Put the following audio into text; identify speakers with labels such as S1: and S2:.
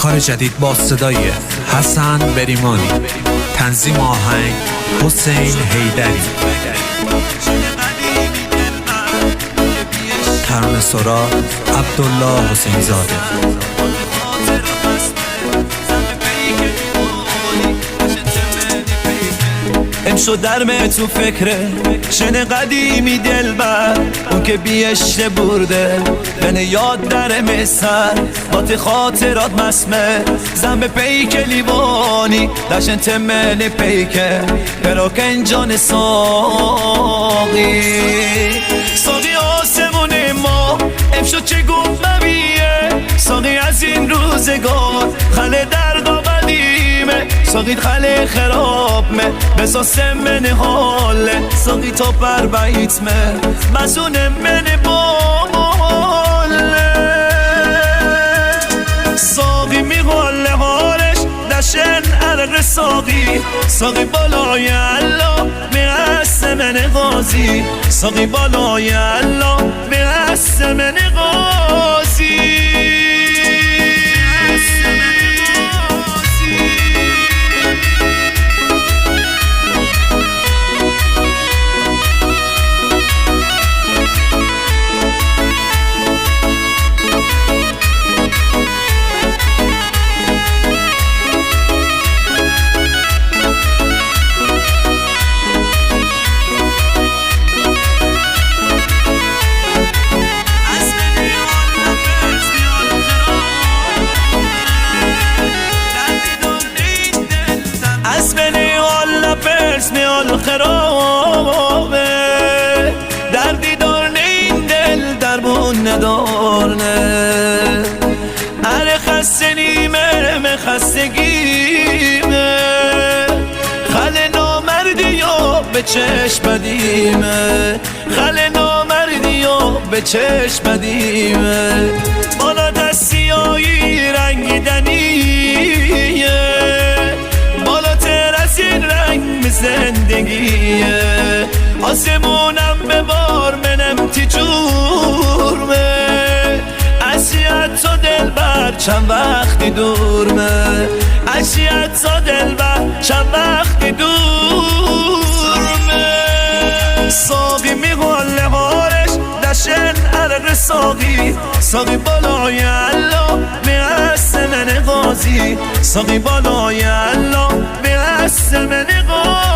S1: کار جدید با صدای حسن بریمانی، تنظیم آهنگ حسین حیدری، ترانه سرا عبدالله حسین زاده.
S2: امشو درمه تو فکره شن قدیمی دلبر، اون که بیشته برده بنه یاد درمه سر بات خاطرات مسمه زن به پیک لیوانی دشن تمنی پیکه پراکن جان ساقی آسمون ما امشو چه گفت مبیه ساقی از این روزگار خله درد و قدیمه ساقی خله خراب مه بساسه من حاله ساقی تا پر بیت مه مزون من باله ساقی میغاله حالش دشن عرق ساقی بالای الله میرست من غازی ساقی بالای الله میرست من غازی. میال خرابه در دیدار این دل درمون ندارنه اره خسته نیمه من خستگیمه خل نامردی و به چشم بدیمه خل نامردی و به چشم بدیمه بالا دستیایی رنگیدنیه بالاتر از این رنگ زندگیه آسمونم به بار منم تی جورمه عشیت تا دل بر چند وقتی دورمه عشیت تا دل بر چند وقتی دورمه ساقی میغاله حالش دشن عرق ساقی بالای الله میرست من غازی ساقی بالای الله میرست من غازی.